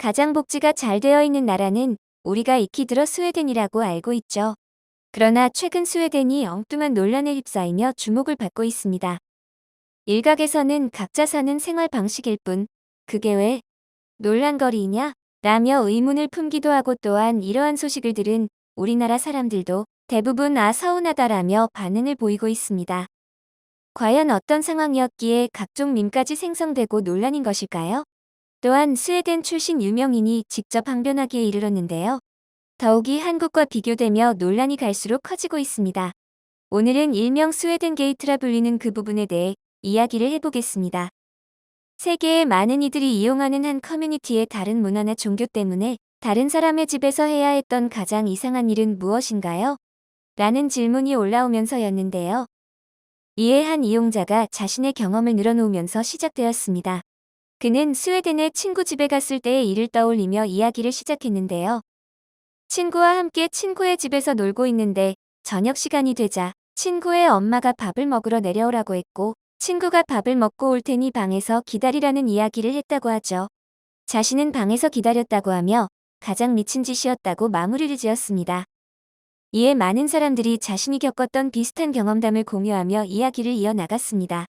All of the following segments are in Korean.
가장 복지가 잘 되어 있는 나라는 우리가 익히 들어 스웨덴이라고 알고 있죠. 그러나 최근 스웨덴이 엉뚱한 논란에 휩싸이며 주목을 받고 있습니다. 일각에서는 각자 사는 생활 방식일 뿐 그게 왜 논란거리이냐? 라며 의문을 품기도 하고, 또한 이러한 소식을 들은 우리나라 사람들도 대부분 서운하다라며 반응을 보이고 있습니다. 과연 어떤 상황이었기에 각종 밈까지 생성되고 논란인 것일까요? 또한 스웨덴 출신 유명인이 직접 항변하기에 이르렀는데요. 더욱이 한국과 비교되며 논란이 갈수록 커지고 있습니다. 오늘은 일명 스웨덴 게이트라 불리는 그 부분에 대해 이야기를 해보겠습니다. 세계의 많은 이들이 이용하는 한 커뮤니티의 다른 문화나 종교 때문에 다른 사람의 집에서 해야 했던 가장 이상한 일은 무엇인가요? 라는 질문이 올라오면서였는데요. 이에 한 이용자가 자신의 경험을 늘어놓으면서 시작되었습니다. 그는 스웨덴의 친구 집에 갔을 때의 일을 떠올리며 이야기를 시작했는데요. 친구와 함께 친구의 집에서 놀고 있는데 저녁 시간이 되자 친구의 엄마가 밥을 먹으러 내려오라고 했고, 친구가 밥을 먹고 올 테니 방에서 기다리라는 이야기를 했다고 하죠. 자신은 방에서 기다렸다고 하며 가장 미친 짓이었다고 마무리를 지었습니다. 이에 많은 사람들이 자신이 겪었던 비슷한 경험담을 공유하며 이야기를 이어나갔습니다.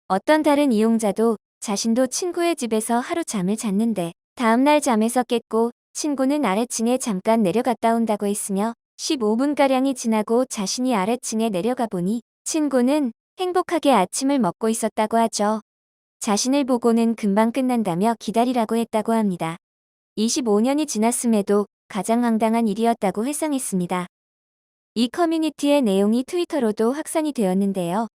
어떤 다른 이용자도 자신도 친구의 집에서 하루 잠을 잤는데 다음날 잠에서 깼고, 친구는 아래층에 잠깐 내려갔다 온다고 했으며 15분가량이 지나고 자신이 아래층에 내려가 보니 친구는 행복하게 아침을 먹고 있었다고 하죠. 자신을 보고는 금방 끝난다며 기다리라고 했다고 합니다. 25년이 지났음에도 가장 황당한 일이었다고 회상했습니다. 이 커뮤니티의 내용이 트위터로도 확산이 되었는데요.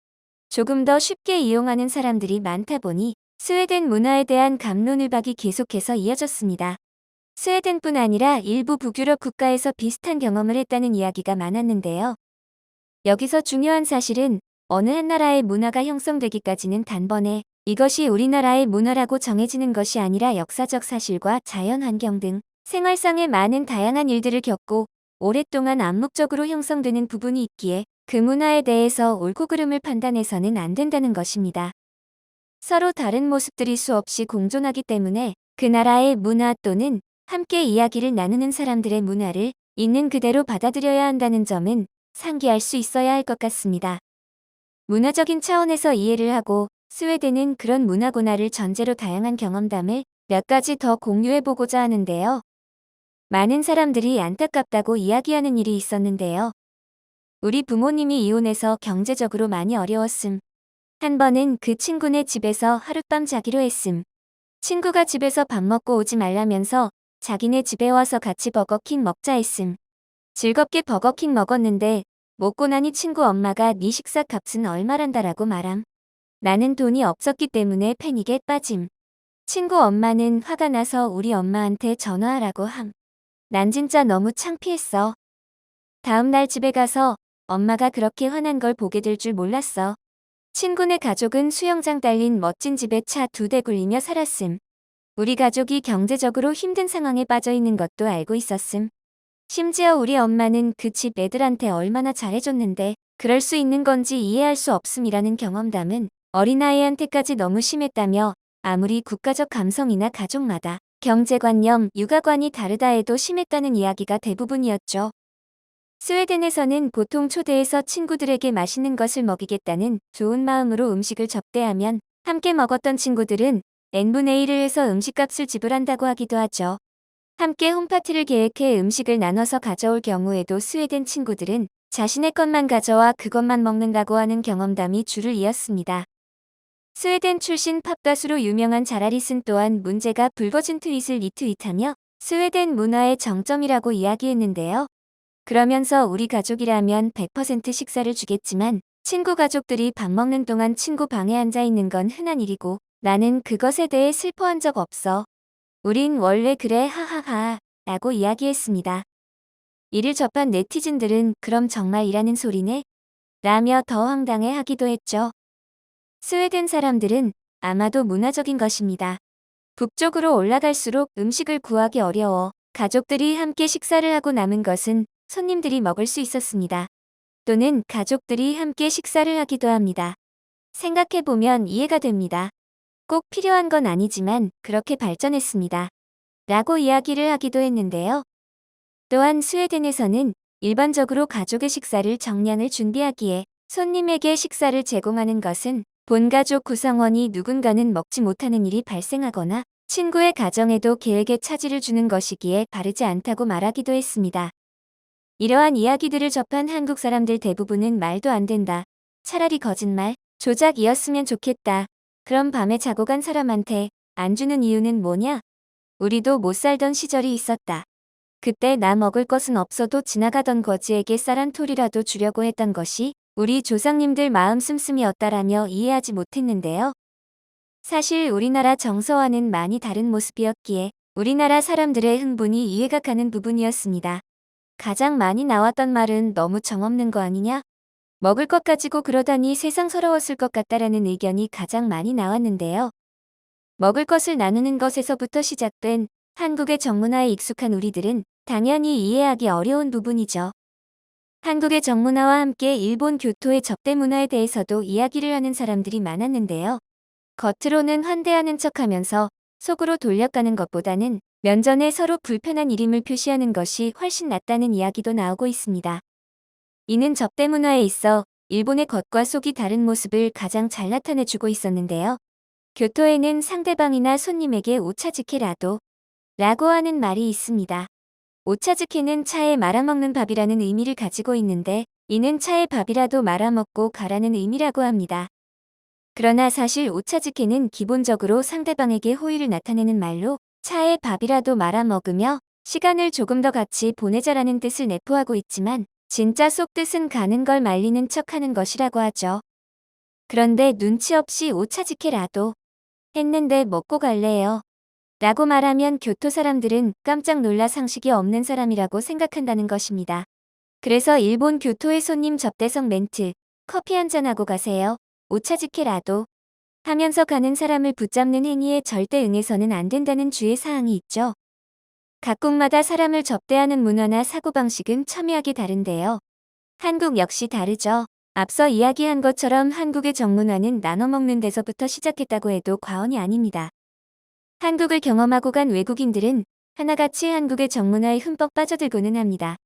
조금 더 쉽게 이용하는 사람들이 많다 보니 스웨덴 문화에 대한 갑론을박이 계속해서 이어졌습니다. 스웨덴뿐 아니라 일부 북유럽 국가에서 비슷한 경험을 했다는 이야기가 많았는데요. 여기서 중요한 사실은 어느 한 나라의 문화가 형성되기까지는 단번에 이것이 우리나라의 문화라고 정해지는 것이 아니라 역사적 사실과 자연 환경 등 생활상의 많은 다양한 일들을 겪고 오랫동안 암묵적으로 형성되는 부분이 있기에 그 문화에 대해서 옳고 그름을 판단해서는 안 된다는 것입니다. 서로 다른 모습들이 수없이 공존하기 때문에 그 나라의 문화 또는 함께 이야기를 나누는 사람들의 문화를 있는 그대로 받아들여야 한다는 점은 상기할 수 있어야 할 것 같습니다. 문화적인 차원에서 이해를 하고 스웨덴은 그런 문화고나를 전제로 다양한 경험담을 몇 가지 더 공유해보고자 하는데요. 많은 사람들이 안타깝다고 이야기하는 일이 있었는데요. 우리 부모님이 이혼해서 경제적으로 많이 어려웠음. 한 번은 그 친구네 집에서 하룻밤 자기로 했음. 친구가 집에서 밥 먹고 오지 말라면서 자기네 집에 와서 같이 버거킹 먹자 했음. 즐겁게 버거킹 먹었는데 먹고 나니 친구 엄마가 네 식사 값은 얼마란다라고 말함. 나는 돈이 없었기 때문에 패닉에 빠짐. 친구 엄마는 화가 나서 우리 엄마한테 전화하라고 함. 난 진짜 너무 창피했어. 다음 날 집에 가서 엄마가 그렇게 화난 걸 보게 될 줄 몰랐어. 친구네 가족은 수영장 딸린 멋진 집에 차 2대 굴리며 살았음. 우리 가족이 경제적으로 힘든 상황에 빠져 있는 것도 알고 있었음. 심지어 우리 엄마는 그 집 애들한테 얼마나 잘해줬는데 그럴 수 있는 건지 이해할 수 없음이라는 경험담은 어린아이한테까지 너무 심했다며, 아무리 국가적 감성이나 가족마다 경제관념, 육아관이 다르다 해도 심했다는 이야기가 대부분이었죠. 스웨덴에서는 보통 초대해서 친구들에게 맛있는 것을 먹이겠다는 좋은 마음으로 음식을 접대하면 함께 먹었던 친구들은 n분의 1을 해서 음식값을 지불한다고 하기도 하죠. 함께 홈파티를 계획해 음식을 나눠서 가져올 경우에도 스웨덴 친구들은 자신의 것만 가져와 그것만 먹는다고 하는 경험담이 줄을 이었습니다. 스웨덴 출신 팝 가수로 유명한 자라리슨 또한 문제가 불거진 트윗을 리트윗하며 스웨덴 문화의 정점이라고 이야기했는데요. 그러면서 우리 가족이라면 100% 식사를 주겠지만 친구 가족들이 밥 먹는 동안 친구 방에 앉아 있는 건 흔한 일이고 나는 그것에 대해 슬퍼한 적 없어. 우린 원래 그래 하하하 라고 이야기했습니다. 이를 접한 네티즌들은 그럼 정말 이라는 소리네? 라며 더 황당해 하기도 했죠. 스웨덴 사람들은 아마도 문화적인 것입니다. 북쪽으로 올라갈수록 음식을 구하기 어려워 가족들이 함께 식사를 하고 남은 것은 손님들이 먹을 수 있었습니다. 또는 가족들이 함께 식사를 하기도 합니다. 생각해보면 이해가 됩니다. 꼭 필요한 건 아니지만 그렇게 발전했습니다. 라고 이야기를 하기도 했는데요. 또한 스웨덴에서는 일반적으로 가족의 식사를 정량을 준비하기에 손님에게 식사를 제공하는 것은 본가족 구성원이 누군가는 먹지 못하는 일이 발생하거나 친구의 가정에도 계획에 차질을 주는 것이기에 바르지 않다고 말하기도 했습니다. 이러한 이야기들을 접한 한국 사람들 대부분은 말도 안 된다. 차라리 거짓말, 조작이었으면 좋겠다. 그럼 밤에 자고 간 사람한테 안 주는 이유는 뭐냐? 우리도 못 살던 시절이 있었다. 그때 나 먹을 것은 없어도 지나가던 거지에게 쌀 한 톨이라도 주려고 했던 것이 우리 조상님들 마음 씀씀이었다라며 이해하지 못했는데요. 사실 우리나라 정서와는 많이 다른 모습이었기에 우리나라 사람들의 흥분이 이해가 가는 부분이었습니다. 가장 많이 나왔던 말은 너무 정없는 거 아니냐? 먹을 것 가지고 그러다니 세상 서러웠을 것 같다라는 의견이 가장 많이 나왔는데요. 먹을 것을 나누는 것에서부터 시작된 한국의 정문화에 익숙한 우리들은 당연히 이해하기 어려운 부분이죠. 한국의 정문화와 함께 일본 교토의 접대 문화에 대해서도 이야기를 하는 사람들이 많았는데요. 겉으로는 환대하는 척하면서 속으로 돌려가는 것보다는 면전에 서로 불편한 일임을 표시하는 것이 훨씬 낫다는 이야기도 나오고 있습니다. 이는 접대 문화에 있어 일본의 겉과 속이 다른 모습을 가장 잘 나타내주고 있었는데요. 교토에는 상대방이나 손님에게 오차즈케라도 라고 하는 말이 있습니다. 오차즈케는 차에 말아먹는 밥이라는 의미를 가지고 있는데 이는 차에 밥이라도 말아먹고 가라는 의미라고 합니다. 그러나 사실 오차즈케는 기본적으로 상대방에게 호의를 나타내는 말로 차에 밥이라도 말아먹으며 시간을 조금 더 같이 보내자라는 뜻을 내포하고 있지만 진짜 속뜻은 가는 걸 말리는 척하는 것이라고 하죠. 그런데 눈치 없이 오차즈케라도 했는데 먹고 갈래요. 라고 말하면 교토 사람들은 깜짝 놀라 상식이 없는 사람이라고 생각한다는 것입니다. 그래서 일본 교토의 손님 접대성 멘트, 커피 한잔하고 가세요. 오차즈케라도 하면서 가는 사람을 붙잡는 행위에 절대 응해서는 안 된다는 주의 사항이 있죠. 각국마다 사람을 접대하는 문화나 사고방식은 첨예하게 다른데요. 한국 역시 다르죠. 앞서 이야기한 것처럼 한국의 정문화는 나눠 먹는 데서부터 시작했다고 해도 과언이 아닙니다. 한국을 경험하고 간 외국인들은 하나같이 한국의 정문화에 흠뻑 빠져들고는 합니다.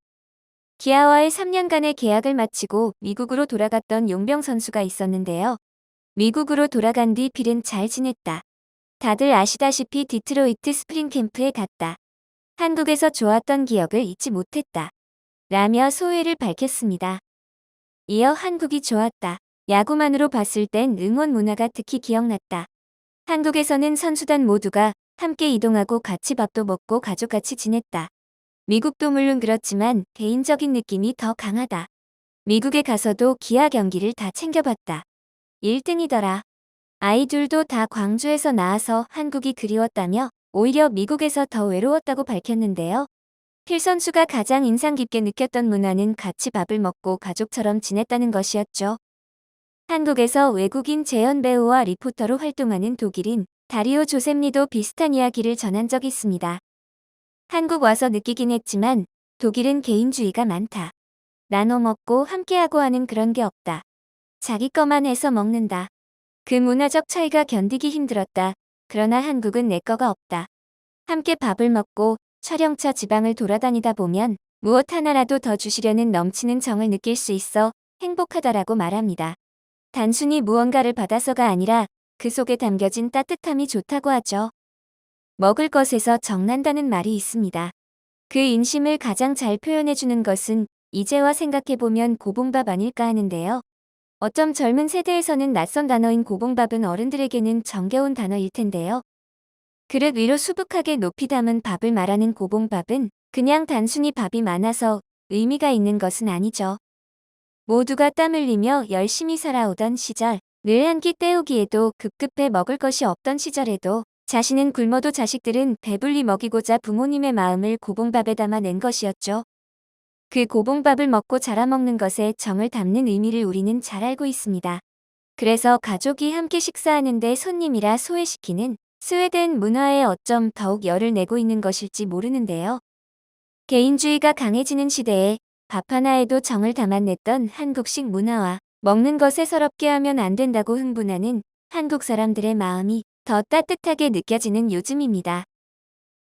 기아와의 3년간의 계약을 마치고 미국으로 돌아갔던 용병 선수가 있었는데요. 미국으로 돌아간 뒤 필은 잘 지냈다. 다들 아시다시피 디트로이트 스프링 캠프에 갔다. 한국에서 좋았던 기억을 잊지 못했다. 라며 소회를 밝혔습니다. 이어 한국이 좋았다. 야구만으로 봤을 땐 응원 문화가 특히 기억났다. 한국에서는 선수단 모두가 함께 이동하고 같이 밥도 먹고 가족같이 지냈다. 미국도 물론 그렇지만 개인적인 느낌이 더 강하다. 미국에 가서도 기아 경기를 다 챙겨봤다. 1등이더라. 아이들도 다 광주에서 나와서 한국이 그리웠다며 오히려 미국에서 더 외로웠다고 밝혔는데요. 필 선수가 가장 인상 깊게 느꼈던 문화는 같이 밥을 먹고 가족처럼 지냈다는 것이었죠. 한국에서 외국인 재연 배우와 리포터로 활동하는 독일인 다리오 조셉리도 비슷한 이야기를 전한 적이 있습니다. 한국 와서 느끼긴 했지만 독일은 개인주의가 많다. 나눠 먹고 함께하고 하는 그런 게 없다. 자기 것만 해서 먹는다. 그 문화적 차이가 견디기 힘들었다. 그러나 한국은 내 거가 없다. 함께 밥을 먹고 촬영차 지방을 돌아다니다 보면 무엇 하나라도 더 주시려는 넘치는 정을 느낄 수 있어 행복하다라고 말합니다. 단순히 무언가를 받아서가 아니라 그 속에 담겨진 따뜻함이 좋다고 하죠. 먹을 것에서 정난다는 말이 있습니다. 그 인심을 가장 잘 표현해주는 것은 이제와 생각해보면 고봉밥 아닐까 하는데요. 어쩜 젊은 세대에서는 낯선 단어인 고봉밥은 어른들에게는 정겨운 단어일 텐데요. 그릇 위로 수북하게 높이 담은 밥을 말하는 고봉밥은 그냥 단순히 밥이 많아서 의미가 있는 것은 아니죠. 모두가 땀 흘리며 열심히 살아오던 시절, 늘 한 끼 때우기에도 급급해 먹을 것이 없던 시절에도 자신은 굶어도 자식들은 배불리 먹이고자 부모님의 마음을 고봉밥에 담아낸 것이었죠. 그 고봉밥을 먹고 자라먹는 것에 정을 담는 의미를 우리는 잘 알고 있습니다. 그래서 가족이 함께 식사하는데 손님이라 소외시키는 스웨덴 문화에 어쩜 더욱 열을 내고 있는 것일지 모르는데요. 개인주의가 강해지는 시대에 밥 하나에도 정을 담아냈던 한국식 문화와 먹는 것에 서럽게 하면 안 된다고 흥분하는 한국 사람들의 마음이 더 따뜻하게 느껴지는 요즘입니다.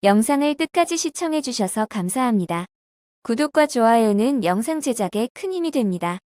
영상을 끝까지 시청해주셔서 감사합니다. 구독과 좋아요는 영상 제작에 큰 힘이 됩니다.